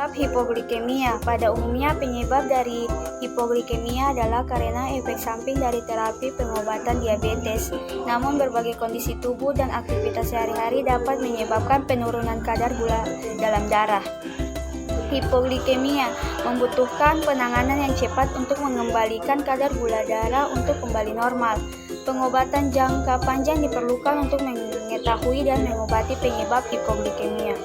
Penyebab hipoglikemia. Pada umumnya penyebab dari hipoglikemia adalah karena efek samping dari terapi pengobatan diabetes. Namun berbagai kondisi tubuh dan aktivitas sehari-hari dapat menyebabkan penurunan kadar gula dalam darah. Hipoglikemia membutuhkan penanganan yang cepat untuk mengembalikan kadar gula darah untuk kembali normal. Pengobatan jangka panjang diperlukan untuk mengetahui dan mengobati penyebab hipoglikemia.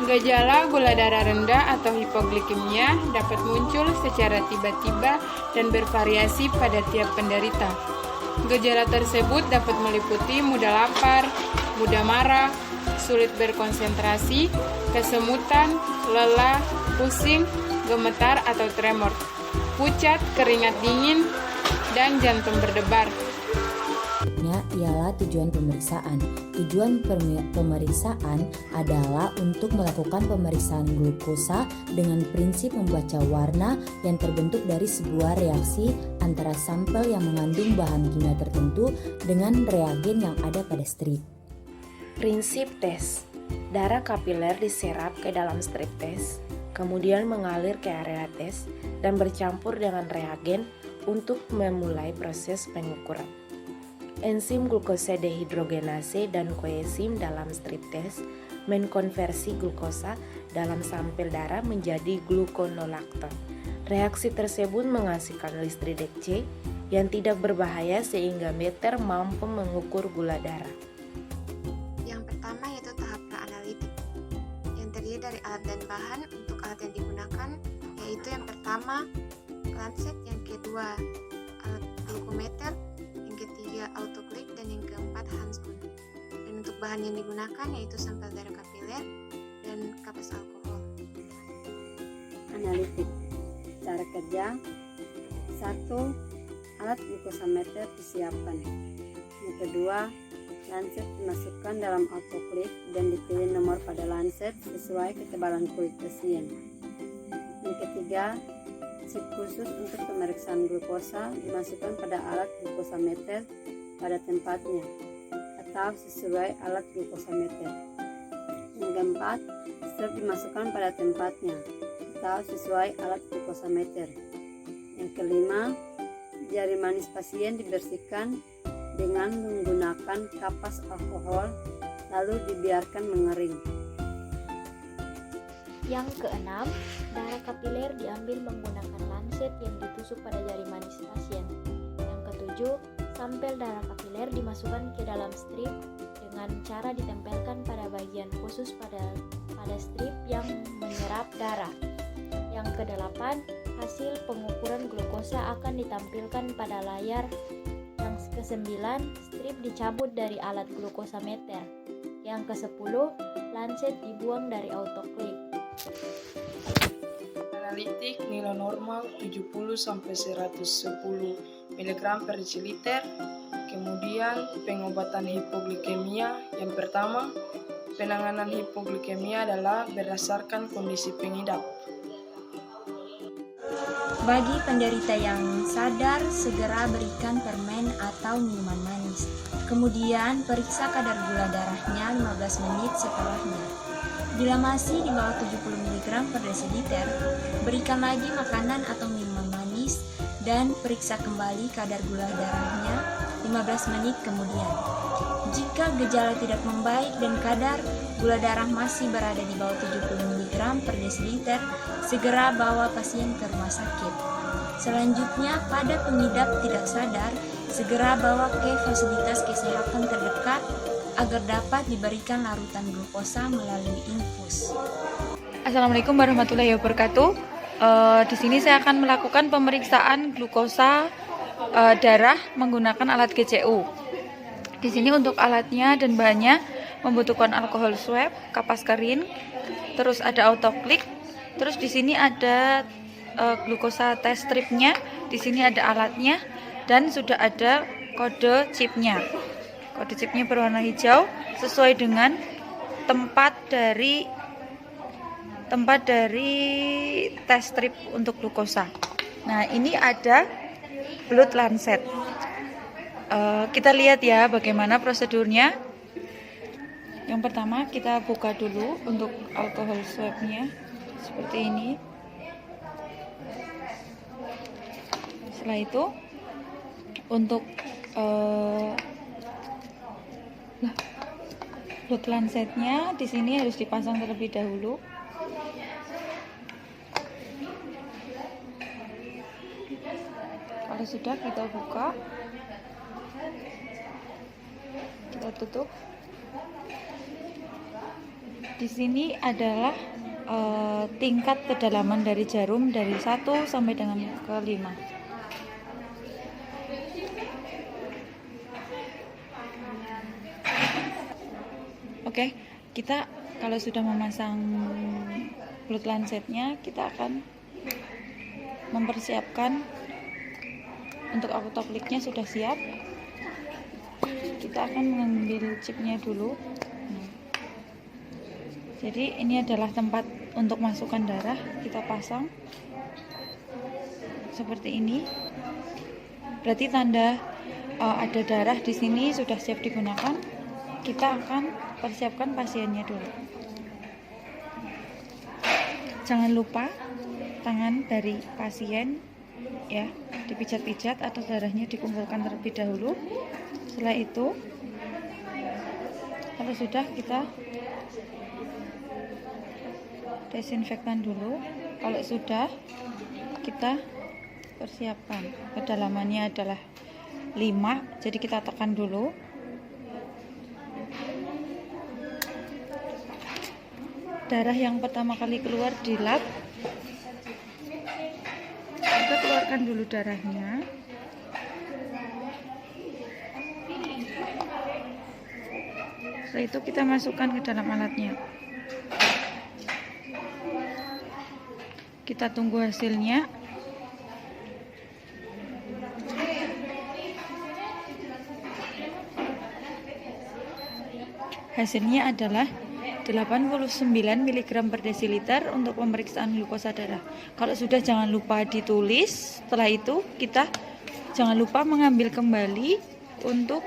Gejala gula darah rendah atau hipoglikemia dapat muncul secara tiba-tiba dan bervariasi pada tiap penderita. Gejala tersebut dapat meliputi mudah lapar, mudah marah, sulit berkonsentrasi, kesemutan, lelah, pusing, gemetar atau tremor, pucat, keringat dingin, dan jantung berdebar. Ialah tujuan pemeriksaan. Tujuan pemeriksaan adalah untuk melakukan pemeriksaan glukosa dengan prinsip membaca warna yang terbentuk dari sebuah reaksi antara sampel yang mengandung bahan kimia tertentu dengan reagen yang ada pada strip. Prinsip tes. Darah kapiler diserap ke dalam strip tes, kemudian mengalir ke area tes dan bercampur dengan reagen untuk memulai proses pengukuran. Enzim glukosa dehidrogenase dan koenzim dalam strip tes mengkonversi glukosa dalam sampel darah menjadi gluconolactone. Reaksi tersebut menghasilkan listrik C yang tidak berbahaya sehingga meter mampu mengukur gula darah. Yang pertama yaitu tahap pra-analitik yang terdiri dari alat dan bahan. Untuk alat yang digunakan yaitu yang pertama lancet, yang kedua alat glukometer, yang ketiga autoklik, dan yang keempat Hans-Kuhn. Dan untuk bahan yang digunakan yaitu sampel darah kapiler dan kapas alkohol. Analitik. Cara kerja: 1. Alat glukosameter disiapkan. Yang kedua, lancet dimasukkan dalam autoklik dan dipilih nomor pada lancet sesuai ketebalan kulit pasien. Yang ketiga, chip khusus untuk pemeriksaan glukosa dimasukkan pada alat glukosameter pada tempatnya atau sesuai alat glukosameter. Yang keempat, strip dimasukkan pada tempatnya atau sesuai alat glukosameter. Yang kelima, jari manis pasien dibersihkan dengan menggunakan kapas alkohol lalu dibiarkan mengering. Yang keenam, darah kapiler diambil menggunakan lancet yang ditusuk pada jari manis pasien. Yang ketujuh, sampel darah kapiler dimasukkan ke dalam strip dengan cara ditempelkan pada bagian khusus pada strip yang menyerap darah. Yang kedelapan, hasil pengukuran glukosa akan ditampilkan pada layar. Yang kesembilan, strip dicabut dari alat glukosameter. Yang kesepuluh, lancet dibuang dari autoklik. Analitik nilai normal 70-110 mg per deciliter. Kemudian pengobatan hipoglikemia. Yang pertama, penanganan hipoglikemia adalah berdasarkan kondisi pengidap. Bagi penderita yang sadar, segera berikan permen atau minuman manis. Kemudian periksa kadar gula darahnya 15 menit setelahnya. Bila masih di bawah 70 mg per desiliter, berikan lagi makanan atau minuman manis dan periksa kembali kadar gula darahnya 15 menit kemudian. Jika gejala tidak membaik dan kadar gula darah masih berada di bawah 70 mg per desiliter, segera bawa pasien ke rumah sakit. Selanjutnya, pada pengidap tidak sadar, segera bawa ke fasilitas kesehatan terdekat agar dapat diberikan larutan glukosa melalui infus. Assalamualaikum warahmatullahi wabarakatuh. Di sini saya akan melakukan pemeriksaan glukosa darah menggunakan alat GCU. Di sini untuk alatnya dan bahannya membutuhkan alkohol swab, kapas kering, terus ada autoklik, terus di sini ada glukosa test stripnya, di sini ada alatnya dan sudah ada kode chipnya. Kode chipnya berwarna hijau sesuai dengan tempat dari test strip untuk glukosa. Nah, ini ada blood lancet. Kita lihat ya bagaimana prosedurnya. Yang pertama kita buka dulu untuk alkohol swabnya seperti ini. Setelah itu untuk blood lancetnya di sini harus dipasang terlebih dahulu. Kalau sudah, kita buka, kita tutup. Di sini adalah tingkat kedalaman dari jarum dari 1 sampai dengan ke 5. Oke, kita kalau sudah memasang blood lancetnya, kita akan mempersiapkan untuk autokliknya sudah siap. Kita akan mengambil chipnya dulu. Jadi ini adalah tempat untuk masukkan darah, kita pasang seperti ini. Berarti tanda ada darah di sini sudah siap digunakan. Kita akan persiapkan pasiennya dulu. Jangan lupa tangan dari pasien ya dipijat-pijat atau darahnya dikumpulkan terlebih dahulu. Setelah itu, kalau sudah, kita desinfektan dulu. Kalau sudah, kita persiapkan. Kedalamannya adalah 5, jadi kita tekan dulu. Darah yang pertama kali keluar di lab, kita keluarkan dulu darahnya. Setelah itu kita masukkan ke dalam alatnya. Kita tunggu hasilnya. Hasilnya adalah 89 mg per desiliter untuk pemeriksaan glukosa darah. Kalau sudah, jangan lupa ditulis. Setelah itu kita jangan lupa mengambil kembali untuk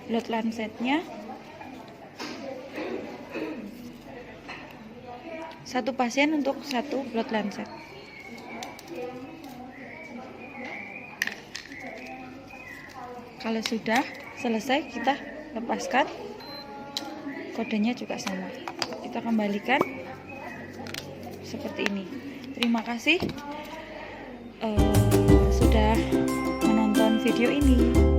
blood lancetnya. Satu pasien untuk satu blood lancet. Kalau sudah selesai, kita lepaskan. Kodenya juga sama. Kita kembalikan seperti ini. Terima kasih sudah menonton video ini.